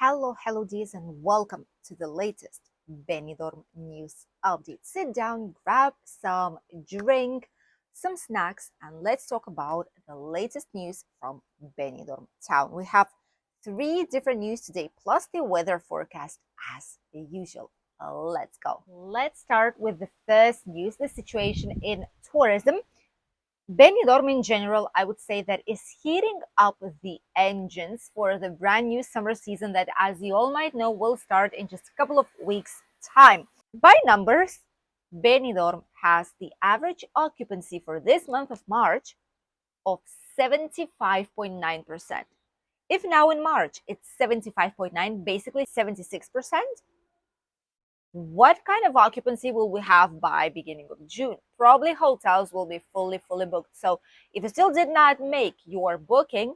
Hello, dears, and welcome to the latest Benidorm news update. Sit down, grab some drink, some snacks, and let's talk about the latest news from Benidorm town. We have three different news today, plus the weather forecast as usual. Let's go. Let's start with the first news, the situation in tourism. Benidorm in general, I would say that is heating up the engines for the brand new summer season that, as you all might know, will start in just a couple of weeks' time. By numbers, Benidorm has the average occupancy for this month of March of 75.9%. If now in March it's 75.9, basically 76%, what kind of occupancy will we have by beginning of June? Probably hotels will be fully booked. So if you still did not make your booking,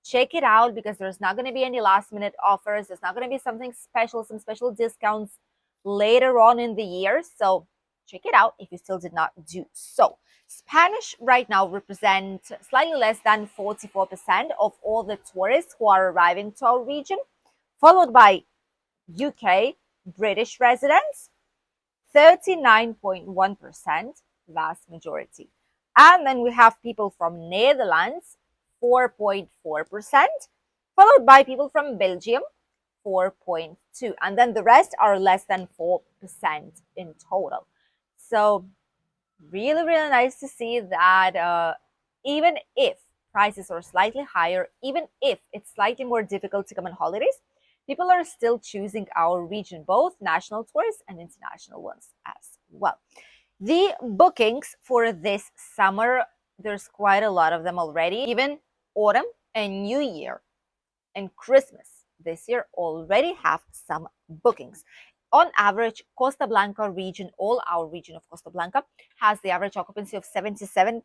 check it out because there's not going to be any last minute offers. There's not going to be something special, some special discounts later on in the year. So check it out if you still did not do so. Spanish right now represent slightly less than 44% of all the tourists who are arriving to our region, followed by UK, British residents, 39.1%, vast majority. And then we have people from Netherlands, 4.4%, followed by people from Belgium, 4.2%. And then the rest are less than 4% in total. So really nice to see that even if prices are slightly higher, even if it's slightly more difficult to come on holidays, people are still choosing our region, both national tourists and international ones as well. The bookings for this summer, there's quite a lot of them already. Even autumn and New Year and Christmas this year already have some bookings. On average, Costa Blanca region, all our region of Costa Blanca, has the average occupancy of 77.5%.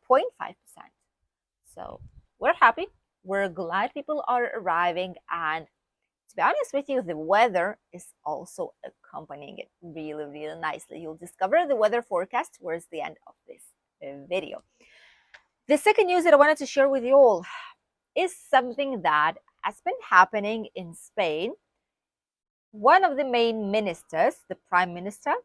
So we're happy. We're glad people are arriving. And to be honest with you, the weather is also accompanying it really nicely. You'll discover the weather forecast towards the end of this video. The second news that I wanted to share with you all is something that has been happening in Spain. One of the main ministers, the prime minister,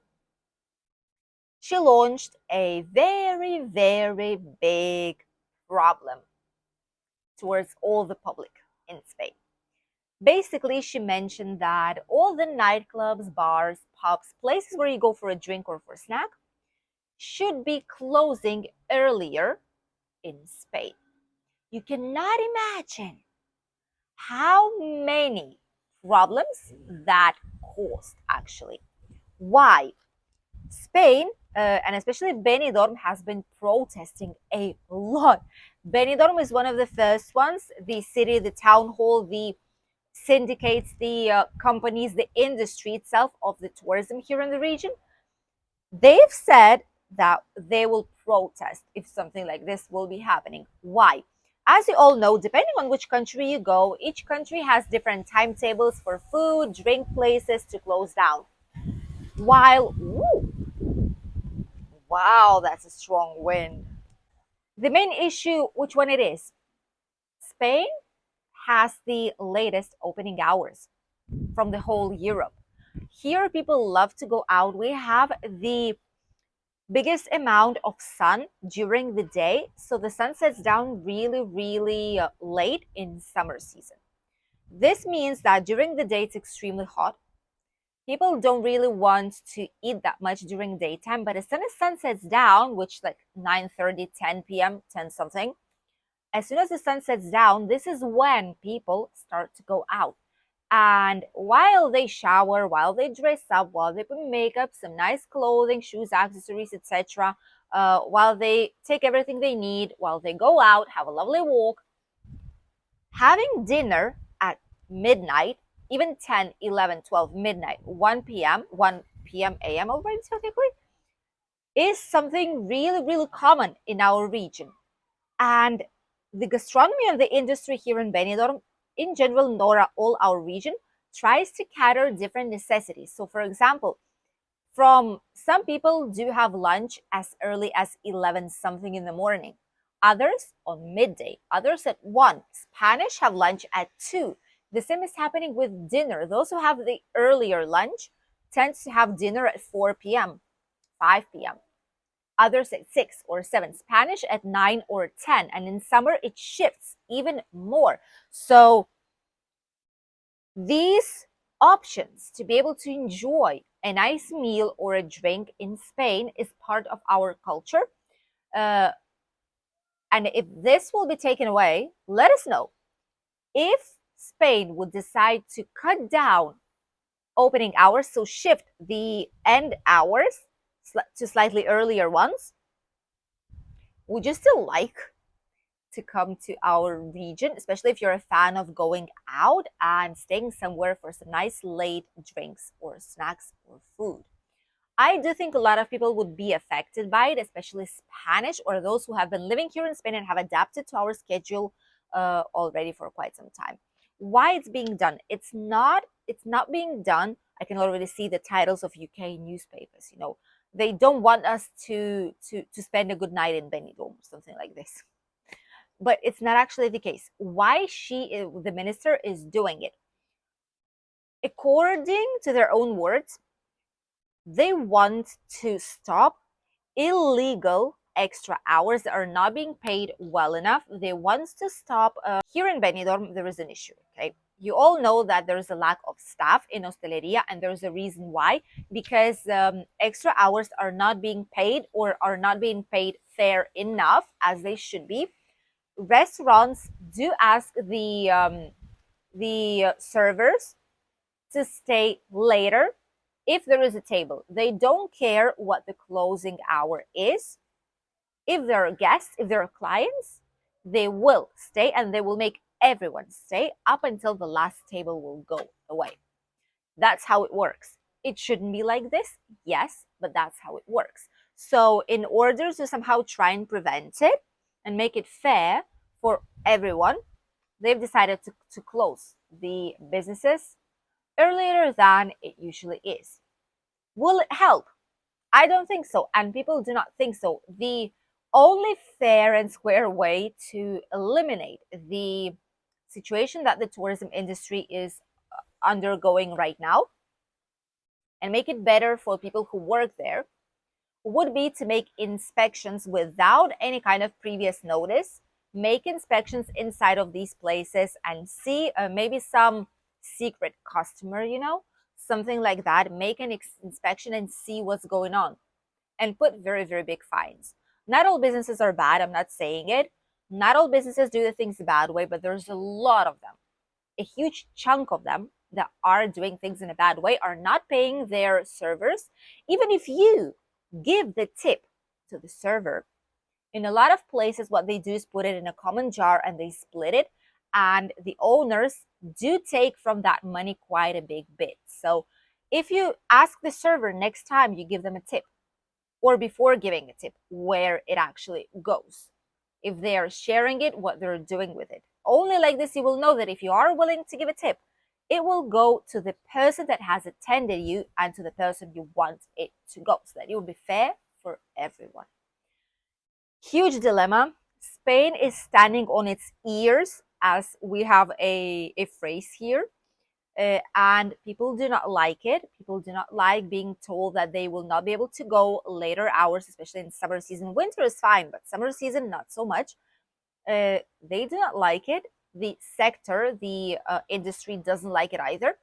she launched a very big problem towards all the public in Spain. Basically, she mentioned that all the nightclubs, bars, pubs, places where you go for a drink or for a snack should be closing earlier in Spain. You cannot imagine how many problems that caused, actually. Why? Spain, and especially Benidorm, has been protesting a lot. Benidorm is one of the first ones. The city, the town hall, the syndicates, the companies, the industry itself of the tourism here in the region, they've said that they will protest if something like this will be happening. Why? As you all know, depending on which country you go, each country has different timetables for food, drink places to close down. While, wow, that's a strong wind. The main issue, which one it is? Spain has the latest opening hours from the whole Europe. Here, people love to go out. We have the biggest amount of sun during the day, so the sun sets down really late in summer season. This means that during the day it's extremely hot. People don't really want to eat that much during daytime, but as soon as sun sets down, which like 9:30, 10 p.m., 10 something, as soon as the sun sets down, this is when people start to go out. And while they shower, while they dress up, while they put makeup, some nice clothing, shoes, accessories, etc., while they take everything they need, while they go out, have a lovely walk, having dinner at midnight, even 10, 11, 12, midnight, 1 p.m., 1 p.m. a.m. already technically, is something really common in our region. And the gastronomy and the industry here in Benidorm, in general, Nora, all our region, tries to cater different necessities. So, for example, from some people do have lunch as early as 11 something in the morning, others on midday, others at 1. Spanish have lunch at 2. The same is happening with dinner. Those who have the earlier lunch tends to have dinner at 4 p.m., 5 p.m. Others at 6 or 7. Spanish at 9 or 10. And in summer, it shifts even more. So these options to be able to enjoy a nice meal or a drink in Spain is part of our culture. Uh, and if this will be taken away, let us know. If Spain would decide to cut down opening hours, so shift the end hours to slightly earlier ones, would you still like to come to our region, especially if you're a fan of going out and staying somewhere for some nice late drinks or snacks or food? I do think a lot of people would be affected by it, especially Spanish or those who have been living here in Spain and have adapted to our schedule already for quite some time. Why it's being done? It's not being done. I can already see the titles of UK newspapers. They don't want us to spend a good night in Benidorm, something like this. But it's not actually the case. Why the minister, is doing it? According to their own words, they want to stop illegal extra hours that are not being paid well enough. They want to stop. Here in Benidorm, there is an issue. Okay, you all know that there is a lack of staff in hosteleria, and there's a reason why. Because extra hours are not being paid or are not being paid fair enough as they should be. Restaurants do ask the servers to stay later if there is a table. They don't care what the closing hour is. If there are guests, if there are clients, they will stay and they will make everyone stay up until the last table will go away. That's how it works. It shouldn't be like this, yes, but that's how it works. So, in order to somehow try and prevent it and make it fair for everyone, they've decided to close the businesses earlier than it usually is. Will it help? I don't think so, and people do not think so. The only fair and square way to eliminate the situation that the tourism industry is undergoing right now and make it better for people who work there would be to make inspections without any kind of previous notice. Make inspections inside of these places and see maybe some secret customer, something like that. Make an inspection and see what's going on and put very, very big fines. Not all businesses are bad, I'm not saying it. Not all businesses do the things the bad way, but there's a lot of them. A huge chunk of them that are doing things in a bad way are not paying their servers. Even if you give the tip to the server, in a lot of places, what they do is put it in a common jar and they split it. And the owners do take from that money quite a big bit. So if you ask the server next time you give them a tip, or before giving a tip, where it actually goes, if they are sharing it, what they're doing with it. Only like this you will know that if you are willing to give a tip, it will go to the person that has attended you and to the person you want it to go, so that it will be fair for everyone. Huge dilemma. Spain is standing on its ears, as we have a phrase here. And people do not like it. People do not like being told that they will not be able to go later hours, especially in summer season. Winter is fine, but summer season, not so much. They do not like it. The sector, the industry doesn't like it either.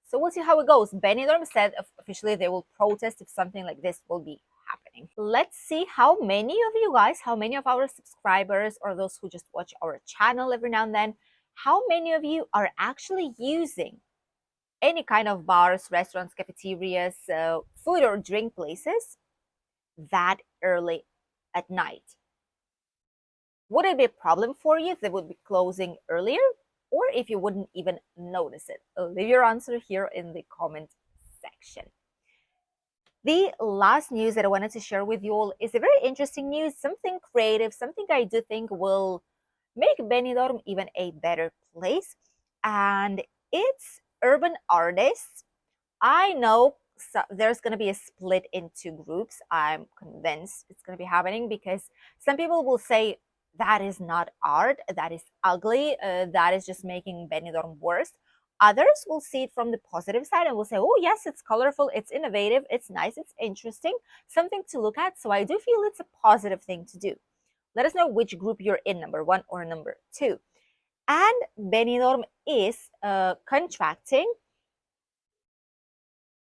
So we'll see how it goes. Benidorm said officially they will protest if something like this will be happening. Let's see how many of you guys, how many of our subscribers or those who just watch our channel every now and then, how many of you are actually using any kind of bars, restaurants, cafeterias, food or drink places that early at night? Would it be a problem for you if they would be closing earlier, or if you wouldn't even notice it? Leave your answer here in the comment section. The last news that I wanted to share with you all is a very interesting news, something creative, something I do think will make Benidorm even a better place. And it's urban artists. I know there's going to be a split into groups. I'm convinced it's going to be happening because some people will say that is not art, that is ugly, that is just making Benidorm worse. Others will see it from the positive side and will say, oh, yes, it's colorful, it's innovative, it's nice, it's interesting, something to look at. So I do feel it's a positive thing to do. Let us know which group you're in, number one or number two. And Benidorm is contracting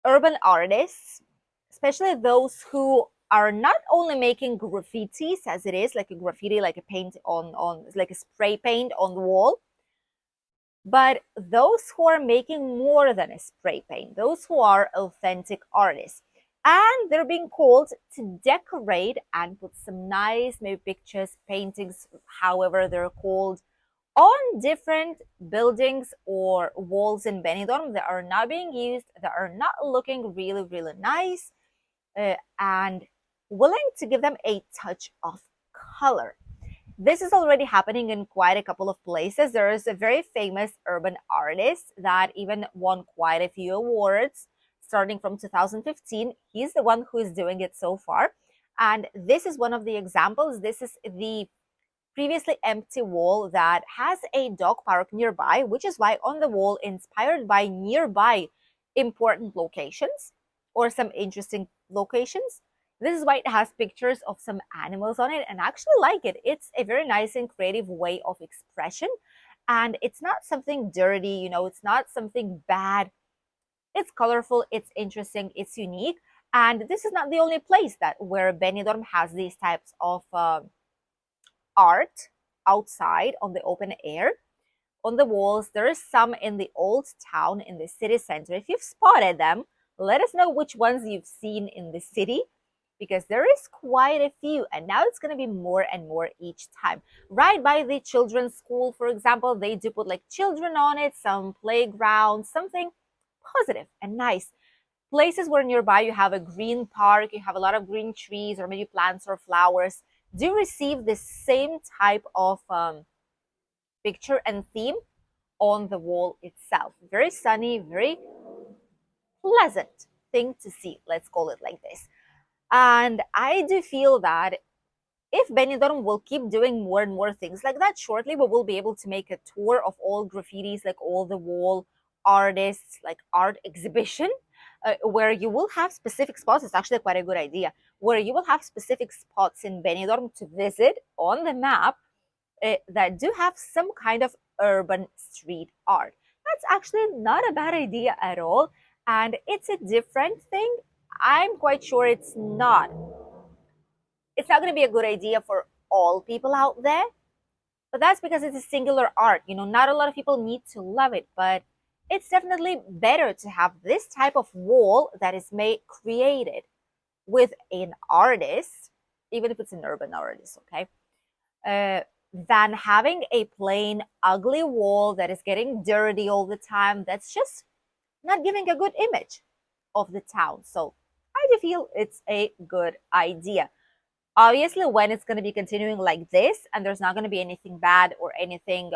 urban artists, especially those who are not only making graffitis as it is, like a graffiti, like a paint on like a spray paint on the wall, but those who are making more than a spray paint, those who are authentic artists. And they're being called to decorate and put some nice, maybe pictures, paintings, however they're called, on different buildings or walls in Benidorm that are not being used, that are not looking really, really nice, and willing to give them a touch of color. This is already happening in quite a couple of places. There is a very famous urban artist that even won quite a few awards starting from 2015. He's the one who is doing it so far. And this is one of the examples. This is the previously empty wall that has a dog park nearby, which is why on the wall, inspired by nearby important locations or some interesting locations, this is why it has pictures of some animals on it, and I actually like it. It's a very nice and creative way of expression, and it's not something dirty, it's not something bad. It's colorful, it's interesting, it's unique, and this is not the only place that where Benidorm has these types of art outside on the open air. On the walls, there is some in the old town in the city center. If you've spotted them, let us know which ones you've seen in the city, because there is quite a few, and now it's going to be more and more each time. Right by the children's school, for example, they do put like children on it, some playground, something positive and nice. Places where nearby you have a green park, you have a lot of green trees or maybe plants or flowers, do receive the same type of picture and theme on the wall itself. Very sunny, very pleasant thing to see. Let's call it like this. And I do feel that if Benidorm will keep doing more and more things like that, shortly we will be able to make a tour of all graffitis, like all the wall artists, like art exhibition, where you will have specific spots. It's actually quite a good idea, where you will have specific spots in Benidorm to visit on the map that do have some kind of urban street art. That's actually not a bad idea at all. And it's a different thing. I'm quite sure it's not going to be a good idea for all people out there, but that's because it's a singular art. Not a lot of people need to love it, but it's definitely better to have this type of wall that is made created with an artist, even if it's an urban artist, okay, uh, than having a plain ugly wall that is getting dirty all the time, that's just not giving a good image of the town. So I do feel it's a good idea. Obviously, when it's going to be continuing like this and there's not going to be anything bad or anything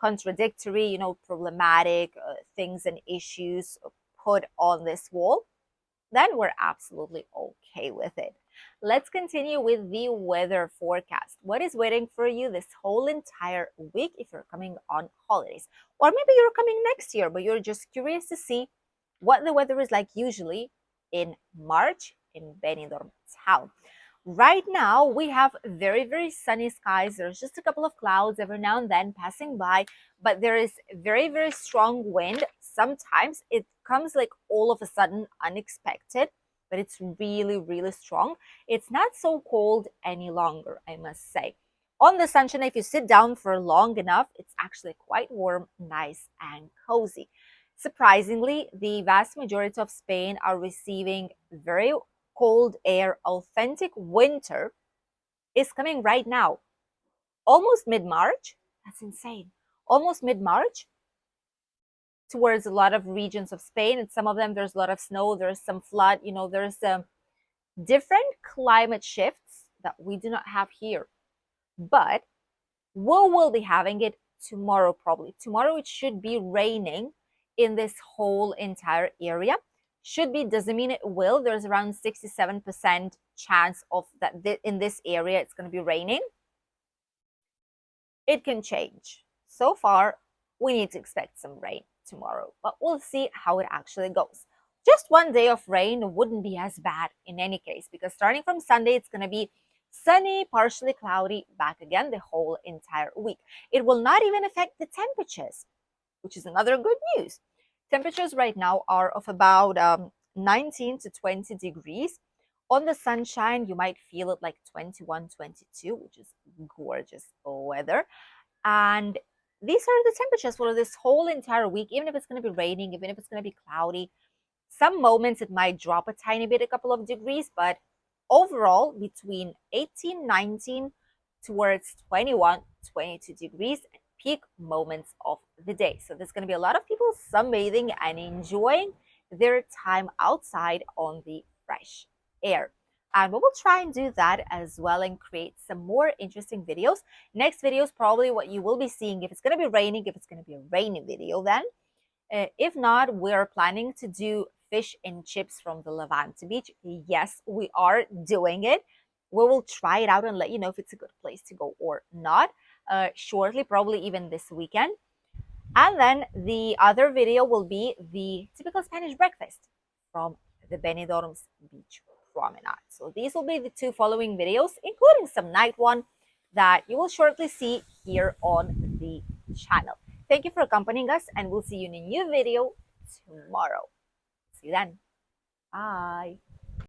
contradictory, problematic things and issues put on this wall, then we're absolutely okay with it. Let's continue with the weather forecast. What is waiting for you this whole entire week if you're coming on holidays? Or maybe you're coming next year, but you're just curious to see what the weather is like usually in March in Benidorm town. Right now, we have very, very sunny skies. There's just a couple of clouds every now and then passing by, but there is very, very strong wind. Sometimes it comes like all of a sudden unexpected, but it's really, really strong. It's not so cold any longer, I must say. On the sunshine, if you sit down for long enough, it's actually quite warm, nice, and cozy. Surprisingly, the vast majority of Spain are receiving very cold air. Authentic winter is coming right now, almost mid-March. That's insane. Almost mid-March, towards a lot of regions of Spain, and some of them there's a lot of snow, there's some flood, there's different climate shifts that we do not have here. But we will be having it tomorrow. Probably tomorrow it should be raining in this whole entire area. Should be doesn't mean it will. There's around 67% chance of that in this area it's going to be raining. It can change. So far, we need to expect some rain. tomorrow, but we'll see how it actually goes. Just one day of rain wouldn't be as bad in any case, because starting from Sunday, it's going to be sunny, partially cloudy, back again the whole entire week. It will not even affect the temperatures, which is another good news. Temperatures right now are of about 19 to 20 degrees. On the sunshine, you might feel it like 21, 22, which is gorgeous weather. And these are the temperatures for this whole entire week, even if it's going to be raining, even if it's going to be cloudy. Some moments it might drop a tiny bit, a couple of degrees, but overall between 18, 19 towards 21, 22 degrees, peak moments of the day. So there's going to be a lot of people sunbathing and enjoying their time outside on the fresh air. And we will try and do that as well and create some more interesting videos. Next video is probably what you will be seeing. If it's going to be raining, if it's going to be a rainy video, then if not, we're planning to do fish and chips from the Levante Beach. Yes, we are doing it. We will try it out and let you know if it's a good place to go or not shortly, probably even this weekend. And then the other video will be the typical Spanish breakfast from the Benidorm's Beach Promenade. So these will be the two following videos, including some night one that you will shortly see here on the channel. Thank you for accompanying us, and we'll see you in a new video tomorrow. See you then. Bye.